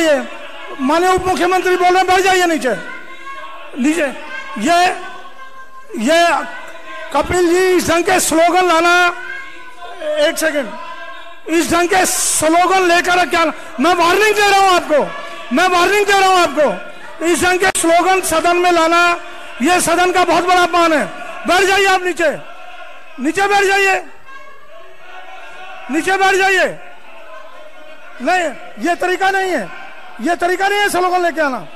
जाइए, माननीय उप मुख्यमंत्री बोल रहे हैं, बैठ जाइए नीचे नीचे। ये कपिल जी इस ढंग के स्लोगन लाना, एक सेकंड, इस ढंग के स्लोगन लेकर क्या, मैं वार्निंग दे रहा हूं आपको, मैं वार्निंग दे रहा हूं आपको, इस ढंग के स्लोगन सदन में लाना यह सदन का बहुत बड़ा अपमान है। बैठ जाइए आप नीचे, नीचे बैठ जाइए, नीचे बैठ जाइए। नहीं, ये तरीका नहीं है, ये तरीका नहीं है स्लोगन लेके आना,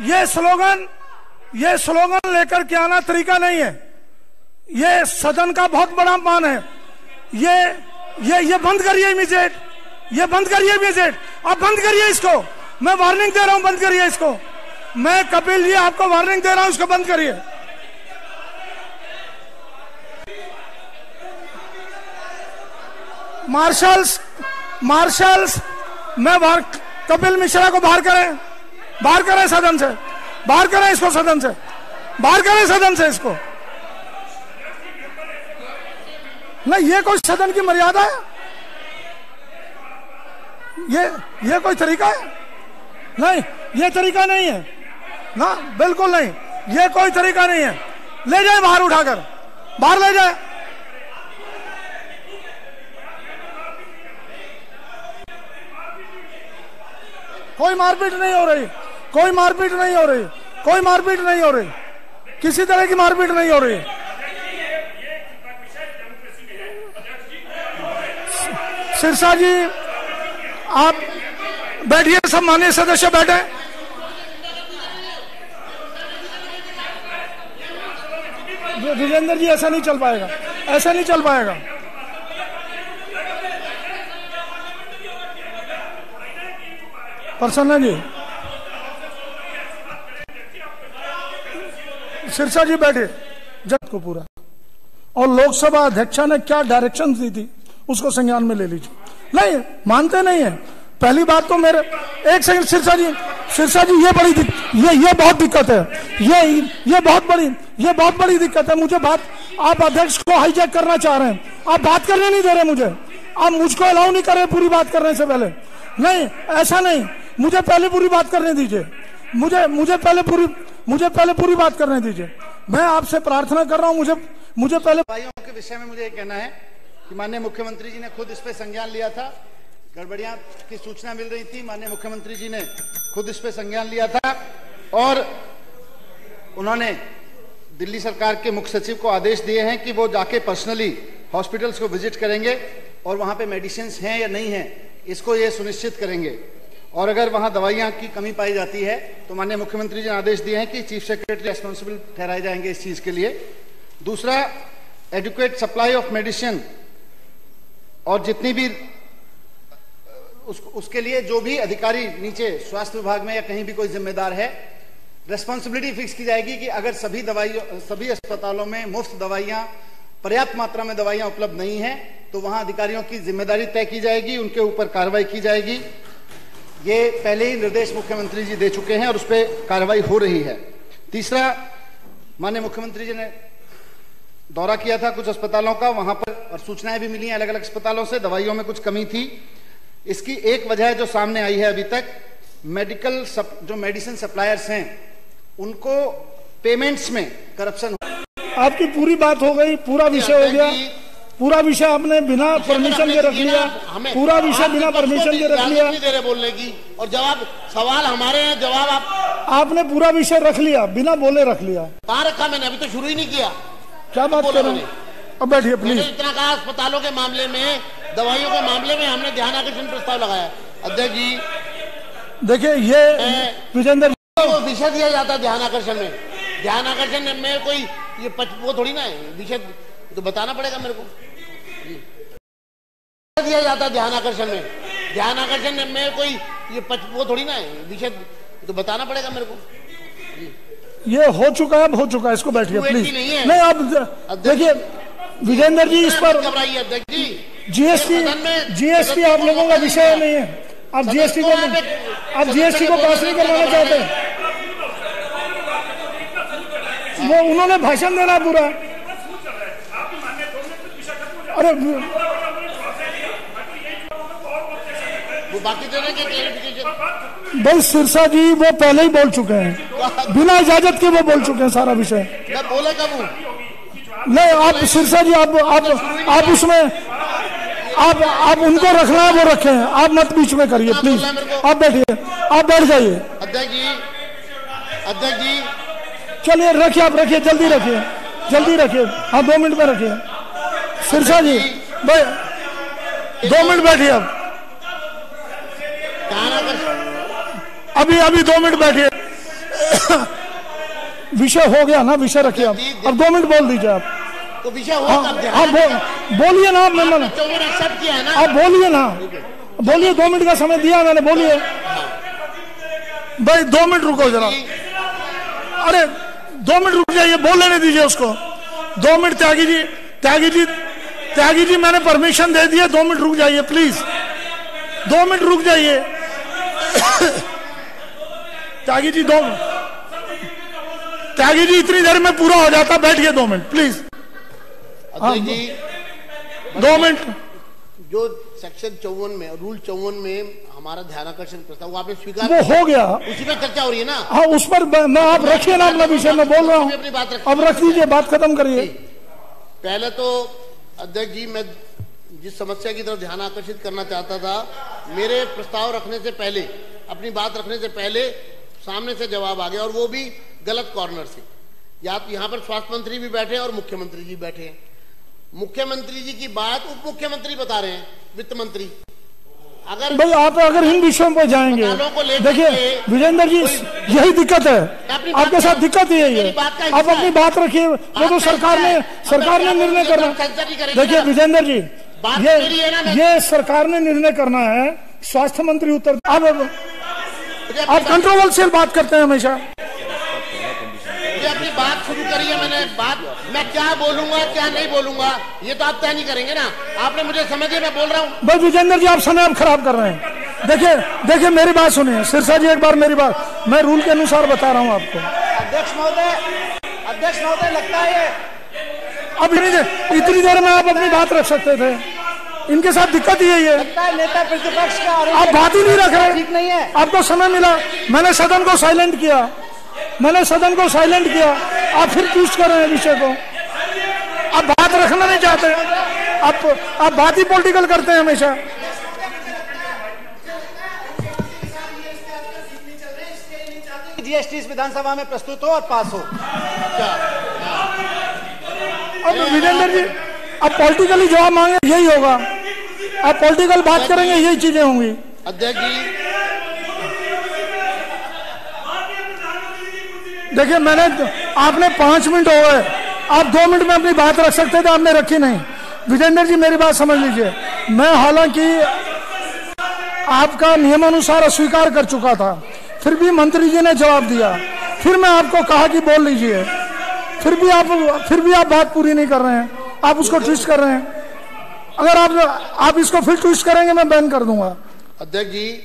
ये स्लोगन लेकर के आना तरीका नहीं है, ये सदन का बहुत बड़ा अपमान है। ये बंद करिए इमीडिएट, ये बंद करिए इमीडिएट, आप बंद करिए इसको, मैं वार्निंग दे रहा हूं, बंद करिए इसको, मैं कपिल जी आपको वार्निंग दे रहा हूं, इसको बंद करिए। मार्शल्स, मैं कपिल मिश्रा को बाहर करें, बाहर करें सदन से, बाहर करें इसको सदन से, बाहर करें सदन से इसको। नहीं, ये कोई सदन की मर्यादा है? ये कोई तरीका है? नहीं, ये तरीका नहीं है ना, बिल्कुल नहीं, ये कोई तरीका नहीं है। ले जाए बाहर, उठाकर बाहर ले जाए। कोई मारपीट नहीं हो रही, कोई मारपीट नहीं हो रही, कोई मारपीट नहीं हो रही, किसी तरह की मारपीट नहीं हो रही। सिरसा जी आप बैठिए, सब माननीय सदस्य बैठे। विजेंद्र जी ऐसा नहीं चल पाएगा, ऐसा नहीं चल पाएगा। प्रसन्न जी, सिरसा जी बैठे, जज को पूरा, और लोकसभा अध्यक्षा ने क्या डायरेक्शन दी थी उसको संज्ञान में ले लीजिए। नहीं, मानते नहीं है। पहली बात तो मेरे, एक सेकंड सिरसा जी, ये बहुत दिक्कत है, ये बहुत बड़ी दिक्कत है। मुझे बात, आप अध्यक्ष को हाईजैक करना चाह रहे हैं, आप बात करने नहीं दे रहे मुझे, आप मुझको अलाउ नहीं कर रहे पूरी बात करने से पहले। नहीं, ऐसा नहीं, मुझे पहले पूरी बात करने दीजिए, मुझे पहले पूरी बात करने दीजिए। मैं आपसे प्रार्थना कर रहा हूं, मुझे पहले भाइयों के विषय में मुझे ये कहना है कि माननीय मुख्यमंत्री जी ने खुद इस पे संज्ञान लिया था, गड़बड़ियां की सूचना मिल रही थी, माननीय मुख्यमंत्री जी ने खुद इस पे संज्ञान लिया था और उन्होंने दिल्ली सरकार के मुख्य सचिव को आदेश दिए हैं कि वो जाके पर्सनली हॉस्पिटल्स को विजिट करेंगे और वहां पे मेडिसिन हैं या नहीं है इसको ये सुनिश्चित करेंगे, और अगर वहां दवाइयां की कमी पाई जाती है तो माननीय मुख्यमंत्री जी ने आदेश दिए हैं कि चीफ सेक्रेटरी रेस्पॉन्सिबल ठहराए जाएंगे इस चीज के लिए। दूसरा, एडुकेट सप्लाई ऑफ मेडिसिन, और जितनी भी उसके लिए जो भी अधिकारी नीचे स्वास्थ्य विभाग में या कहीं भी कोई जिम्मेदार है, रेस्पॉन्सिबिलिटी फिक्स की जाएगी कि अगर सभी अस्पतालों में मुफ्त दवाइयां, पर्याप्त मात्रा में दवाइयां उपलब्ध नहीं है तो वहां अधिकारियों की जिम्मेदारी तय की जाएगी, उनके ऊपर कार्रवाई की जाएगी। ये पहले ही निर्देश मुख्यमंत्री जी दे चुके हैं और उस पर कार्रवाई हो रही है। तीसरा, माननीय मुख्यमंत्री जी ने दौरा किया था कुछ अस्पतालों का, वहां पर और सूचनाएं भी मिली हैं अलग अलग अस्पतालों से, दवाइयों में कुछ कमी थी। इसकी एक वजह जो सामने आई है अभी तक, जो मेडिसिन सप्लायर्स हैं उनको पेमेंट्स में करप्शन। आपकी पूरी बात हो गई, पूरा विषय हो गया, पूरा विषय आपने बिना परमिशन के रख लिया, पूरा विषय बिना परमिशन के रख लिया, नहीं दे रहे बोलने की, और जवाब सवाल हमारे हैं, जवाब आपने पूरा विषय रख लिया, बिना बोले रख लिया। कहाँ रखा मैंने? अभी तो शुरू ही नहीं किया। क्या बात कर रहे हैं? अब बैठिए प्लीज। इतना कहा अस्पतालों के मामले में, दवाइयों के मामले में हमने ध्यानाकर्षण प्रस्ताव लगाया। अध्यक्ष जी देखिए, ये विजेंद्र विषय दिया जाता है ध्यानाकर्षण में कोई ये वो थोड़ी ना है, विषय तो बताना पड़ेगा मेरे को। दिया जाता है ध्यानाकर्षण में कोई ये वो थोड़ी ना है, विषय तो बताना पड़ेगा मेरे को। ये हो चुका है, हो चुका है, इसको बैठिए प्लीज। नहीं, आप देखिए विजेंद्र जी, इस पर जीएसटी आप लोगों का विषय नहीं है। आप जीएसटी को पास नहीं करवाना चाहते, वो उन्होंने भाषण देना पूरा। अरे वो बाकी देने के भाई सिरसा जी वो पहले ही बोल चुके हैं, बिना इजाजत के वो बोल चुके हैं सारा विषय। मैं बोला कब हूँ? नहीं आप सिरसा जी आप उसमें आप उनको रखना है वो रखें, आप मत बीच में करिए प्लीज। आप बैठिए, आप बैठ जाइए। अध्यक्ष जी चलिए रखिए, आप रखिए, जल्दी रखिए, जल्दी रखिए। हाँ 2 मिनट में रखिए सिरसा जी, भाई 2 मिनट बैठिए। अब अभी 2 मिनट बैठिए। विषय हो गया ना, विषय रखिए आप। अब 2 मिनट बोल दीजिए आप। तो विषय हो हाँ बोलिए ना आप। मैंने एक्सेप्ट किया है ना, आप बोलिए ना, बोलिए। 2 मिनट का समय दिया मैंने, बोलिए। भाई 2 मिनट रुको जरा। अरे 2 मिनट रुक जाइए, बोल लेने दीजिए उसको। 2 मिनट त्यागी जी मैंने परमिशन दे दिया। 2 मिनट रुक जाइए प्लीज, 2 मिनट रुक जाइए। त्यागी जी इतनी देर में पूरा हो जाता, बैठिए 2 मिनट प्लीज। अध्यक्ष जी 2 मिनट। जो सेक्शन 54 में, रूल 54 में हमारा ध्यानाकर्षण प्रस्ताव वो आपने स्वीकार, वो हो गया, उसी पर चर्चा हो रही है ना। हाँ उस पर मैं, आप रखिए ना अपना विषय, मैं बोल रहा हूँ। अब रख लीजिए, बात खत्म करिए। पहले तो अध्यक्ष जी मैं जिस समस्या की तरफ ध्यान आकर्षित करना चाहता था, मेरे प्रस्ताव रखने से पहले, अपनी बात रखने से पहले सामने से जवाब आ गया, और वो भी गलत कॉर्नर से। या यहाँ पर स्वास्थ्य मंत्री भी बैठे हैं और मुख्यमंत्री जी बैठे हैं। मुख्यमंत्री जी की बात उप मुख्यमंत्री बता रहे हैं, वित्त मंत्री। अगर भाई आप अगर इन विषयों पर जाएंगे, देखिए विजेंद्र जी यही दिक्कत है, आपके साथ दिक्कत यही है। आप अपनी बात रखिए, वो तो सरकार ने निर्णय करना। देखिए विजेंद्र जी, ये सरकार ने निर्णय करना है, स्वास्थ्य मंत्री उत्तर। आप कंट्रोवर्शियल बात करते हैं हमेशा। अपनी बात शुरू करी है मैंने, मैं क्या बोलूंगा क्या नहीं बोलूंगा ये तो आप तय नहीं करेंगे ना। आपने मुझे समझ दिया, मैं बोल रहा हूँ। भाई विजेंद्र जी आप समय अब खराब कर रहे हैं। देखिए मेरी बात सुनिए सिरसा जी, एक बार मेरी बात, मैं रूल के अनुसार बता रहा हूँ आपको। अध्यक्ष महोदय लगता है अब इतनी देर में आप अपनी बात रख सकते थे। इनके साथ दिक्कत यही है, नेता प्रतिपक्ष का आप बात ही नहीं रख रहे। ठीक नहीं है। आपको समय मिला, मैंने सदन को साइलेंट किया, आप फिर ट्विस्ट कर रहे हैं विषय को। आप बात रखना नहीं चाहते, आप बात ही पॉलिटिकल करते हैं हमेशा। जीएसटी इस विधानसभा में प्रस्तुत हो और पास हो। अब वीरेंद्र जी अब पॉलिटिकली जवाब मांगे, यही होगा। आप पॉलिटिकल बात करेंगे, यही चीजें होंगी। अध्यक्ष जी देखिए आपने 5 मिनट हो गए, आप 2 मिनट में अपनी बात रख सकते थे, आपने रखी नहीं। विजेंद्र जी मेरी बात समझ लीजिए, मैं हालांकि आपका नियमानुसार अस्वीकार कर चुका था, फिर भी मंत्री जी ने जवाब दिया, फिर मैं आपको कहा कि बोल लीजिए, फिर भी आप बात पूरी नहीं कर रहे हैं, आप उसको ट्विस्ट कर रहे हैं। अगर आप इसको फिर ट्विस्ट करेंगे मैं बैन कर दूंगा। अध्यक्ष जी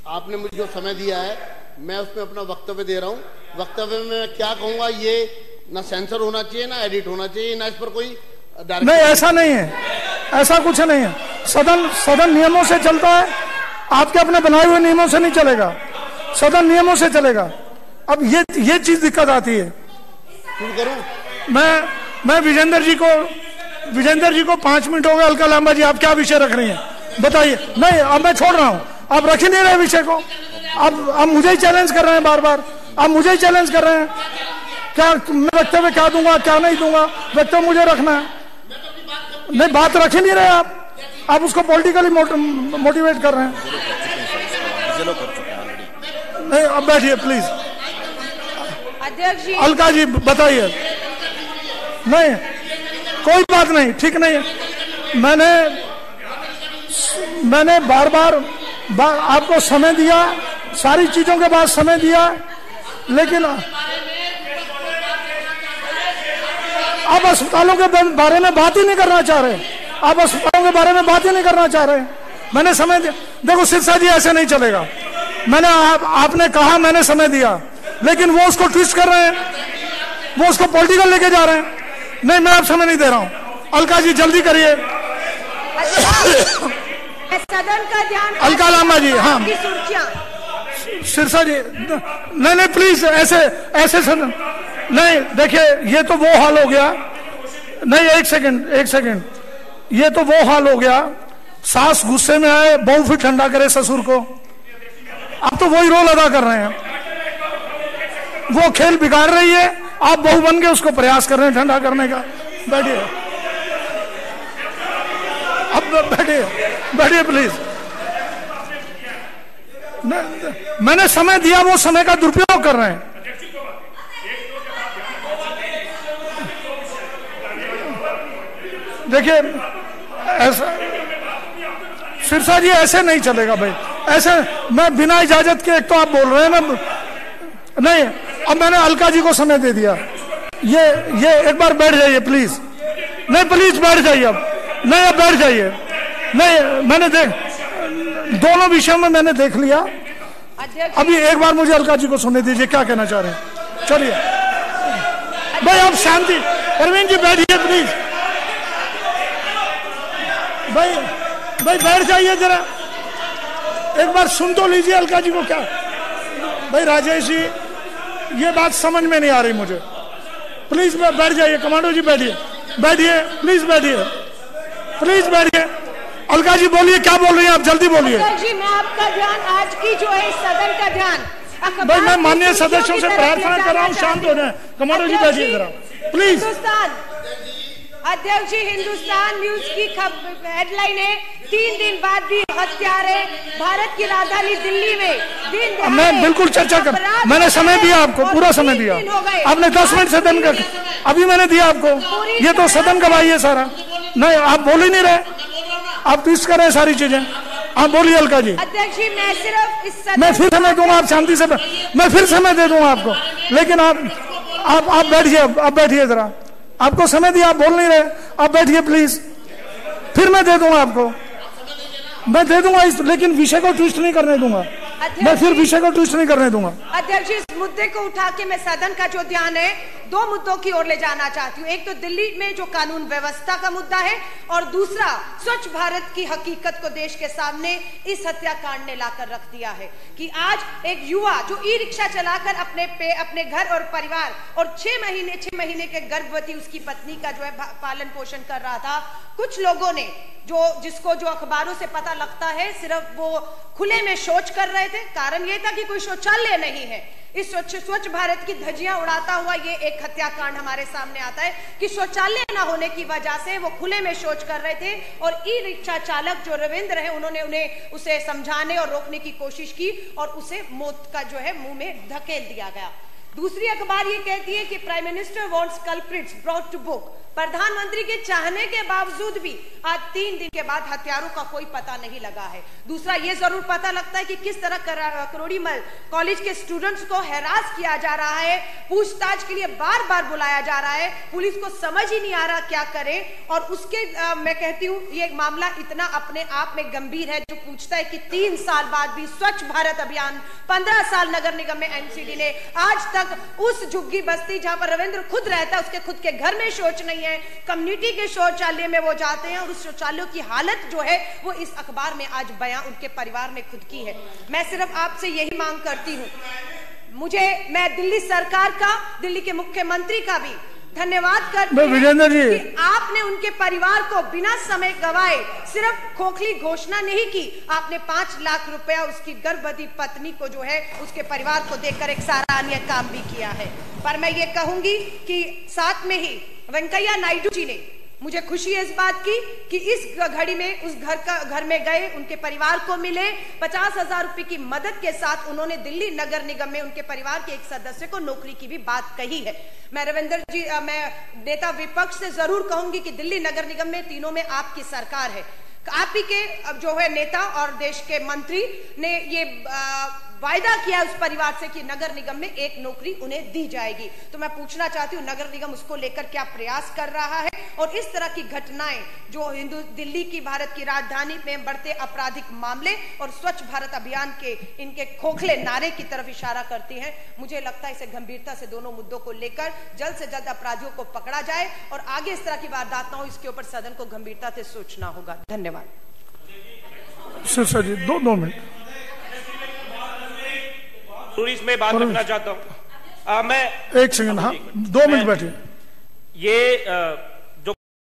आपने मुझे जो समय दिया है, मैं उसमें अपना वक्तव्य दे रहा हूँ। वक्तव्य में मैं क्या कहूंगा ये ना सेंसर होना चाहिए, ना एडिट होना चाहिए, ना इस पर कोई नहीं, ऐसा नहीं है, ऐसा कुछ नहीं है। सदन नियमों से चलता है, आपके अपने बनाए हुए नियमों से नहीं चलेगा, सदन नियमों से चलेगा। अब ये चीज दिक्कत आती है। शुरू करूं? मैं विजेंद्र जी को 5 मिनट हो गए। अलका लांबा जी आप क्या विषय रख रही हैं बताइए। नहीं अब मैं छोड़ रहा हूं, आप रख ही नहीं रहे विषय को। अब मुझे ही चैलेंज कर रहे हैं बार, आप मुझे ही चैलेंज कर रहे हैं। क्या मैं वक्तव्य क्या दूंगा क्या नहीं दूंगा, वक्तव्य मुझे रखना है। नहीं बात रख ही नहीं रहे आप उसको पॉलिटिकली मोटिवेट कर रहे हैं। नहीं अब बैठिए प्लीज। अध्यक्ष जी अलका जी बताइए। नहीं कोई बात नहीं, ठीक नहीं है। मैंने बार आपको समय दिया, सारी चीजों के बाद समय दिया, लेकिन आप अस्पतालों के बारे में बात ही नहीं करना चाह रहे। आप अस्पतालों के बारे में बात ही नहीं करना चाह रहे। मैंने समय दिया। देखो सिरसा जी ऐसे नहीं चलेगा। आपने कहा मैंने समय दिया, लेकिन वो उसको ट्विस्ट कर रहे हैं, वो उसको पॉलिटिकल लेके जा रहे हैं। नहीं मैं आप समय नहीं दे रहा हूं। अलका जी जल्दी करिए। सदन का ध्यान। अलका लांबा जी हाँ सिरसा जी नहीं प्लीज ऐसे सदन नहीं। देखिए ये तो वो हाल हो गया, नहीं एक सेकंड, ये तो वो हाल हो गया, सास गुस्से में आए बहू फिर ठंडा करे ससुर को। आप तो वही रोल अदा कर रहे हैं, वो खेल बिगाड़ रही है, आप बहू बन के उसको प्रयास कर रहे हैं ठंडा करने का। बैठिए, अब बैठिए प्लीज। मैंने समय दिया, वो समय का दुरुपयोग कर रहे हैं। देखिए ऐसा सिरसा जी ऐसे नहीं चलेगा भाई, ऐसे मैं बिना इजाजत के, एक तो आप बोल रहे हैं ना, नहीं अब मैंने अलका जी को समय दे दिया। ये एक बार बैठ जाइए प्लीज, नहीं प्लीज बैठ जाइए, अब नहीं अब बैठ जाइए, नहीं मैंने दोनों विषयों में मैंने देख लिया। अभी एक बार मुझे अलका जी को सुनने दीजिए क्या कहना चाह रहे हैं। चलिए भाई आप शांति, परवीन जी बैठिए प्लीज, भाई बैठ जाइए जरा, एक बार सुन तो लीजिए अलका जी को। क्या भाई राजेश जी, ये बात समझ में नहीं आ रही मुझे, प्लीज बैठ जाइए। कमांडो जी बैठिए प्लीज बैठिए। अलका जी बोलिए, क्या बोल रही हैं आप, जल्दी बोलिए। जी मैं आपका ध्यान आज की जो है सदन का ध्यान, भाई मैं माननीय सदस्यों से प्रार्थना कर रहा हूँ शांत हो जाए। कमांडो जी बैठिए जरा प्लीज। अध्यक्ष जी, हिंदुस्तान न्यूज की हेडलाइन है, 3 दिन बाद भी हत्यारे भारत की राजधानी दिल्ली में मैं बिल्कुल चर्चा कर, मैंने समय दिया आपको, पूरा समय दिया आपने, 10 मिनट सदन का अभी मैंने दिया आपको। ये तो सदन गवाही है सारा, नहीं आप बोल ही नहीं रहे, आप ट्विस्ट कर रहे हैं सारी चीजें। आप बोलिए अलका जी। अध्यक्ष जी मैं सिर्फ इस मैं फिर समय दूंगा, आप शांति से, मैं फिर समय दे दूंगा आपको, लेकिन आप बैठिए, आप बैठिए जरा, आपको समय दिया, आप बोल नहीं रहे, आप बैठिए प्लीज, फिर मैं दे दूंगा आपको, मैं दे दूंगा लेकिन विषय को ट्विस्ट नहीं करने दूंगा, मैं फिर विषय को ट्विस्ट नहीं करने दूंगा। अध्यक्ष जी, इस मुद्दे को उठा के मैं सदन का जो ध्यान है 2 मुद्दों की ओर ले जाना चाहती हूँ। एक तो दिल्ली में जो कानून व्यवस्था का मुद्दा है, और दूसरा स्वच्छ भारत की हकीकत को देश के सामने इस हत्याकांड ने लाकर रख दिया है कि आज एक युवा जो ई रिक्शा चलाकर अपने घर और परिवार और 6 महीने के गर्भवती उसकी पत्नी का जो है पालन पोषण कर रहा था, कुछ लोगों ने जिसको जो अखबारों से पता लगता है सिर्फ वो खुले में शौच कर रहे थे, कारण ये था कि कोई शौचालय नहीं है। इस स्वच्छ भारत की धज्जियां उड़ाता हुआ ये एक हत्याकांड हमारे सामने आता है कि शौचालय न होने की वजह से वो खुले में शौच कर रहे थे, और ई रिक्शा चालक जो रविंद्र है उन्होंने उसे समझाने और रोकने की कोशिश की और उसे मौत का जो है मुंह में धकेल दिया गया। दूसरी अखबार ये कहती है कि prime minister wants culprits brought to book. प्रधानमंत्री के चाहने के बावजूद भी आज 3 दिन के बाद हत्यारों का कोई पता नहीं लगा है। दूसरा ये जरूर पता लगता है कि किस तरह करोड़ीमल कॉलेज के स्टूडेंट्स को हैरास किया जा रहा है, पूछताछ के लिए बार बार बुलाया जा रहा है, पुलिस को समझ ही नहीं आ रहा क्या करे। और उसके मैं कहती हूँ ये मामला इतना अपने आप में गंभीर है जो पूछता है कि 3 साल बाद भी स्वच्छ भारत अभियान, 15 साल नगर निगम में एनसीडी ने आज तक उस झुग्गी बस्ती जहां पर रविंद्र खुद रहता है उसके खुद के घर में शौच नहीं है, कम्युनिटी के शौचालय में वो जाते हैं और उस शौचालयों की हालत जो है वो इस अखबार में आज बयां उनके परिवार ने खुद की है। मैं सिर्फ आपसे यही मांग करती हूं, मैं दिल्ली सरकार का, दिल्ली के मुख्यमंत्री का भी धन्यवाद करती हूं कि आपने उनके परिवार को बिना समय गवाए सिर्फ खोखली घोषणा नहीं की, आपने 5 लाख रुपया उसकी गर्भवती पत्नी को जो है उसके परिवार को देकर एक सराहनीय काम भी किया है। पर मैं ये कहूंगी कि साथ में ही वेंकैया नायडू जी ने, मुझे खुशी है इस बात की कि इस घड़ी में उस घर में गए, उनके परिवार को मिले, 50,000 रुपए की मदद के साथ उन्होंने दिल्ली नगर निगम में उनके परिवार के एक सदस्य को नौकरी की भी बात कही है। मैं नेता विपक्ष से जरूर कहूंगी कि दिल्ली नगर निगम में तीनों में आपकी सरकार है, आप ही के जो है नेता और देश के मंत्री ने ये वायदा किया उस परिवार से कि नगर निगम में एक नौकरी उन्हें दी जाएगी। तो मैं पूछना चाहती हूँ नगर निगम उसको लेकर क्या प्रयास कर रहा है, और इस तरह की घटनाएं जो दिल्ली की भारत की राजधानी में बढ़ते आपराधिक मामले और स्वच्छ भारत अभियान के इनके खोखले नारे की तरफ इशारा करती हैं। मुझे लगता है इसे गंभीरता से दोनों मुद्दों को लेकर जल्द से जल्द अपराधियों को पकड़ा जाए और आगे इस तरह की वारदात न हो, इसके ऊपर सदन को गंभीरता से सोचना होगा। धन्यवाद। सिरसा जी 2 मिनट। जरूरी इसमें बात रखना चाहता हूं मैं। एक सेकंड, हाँ 2 मिनट बैठिए। ये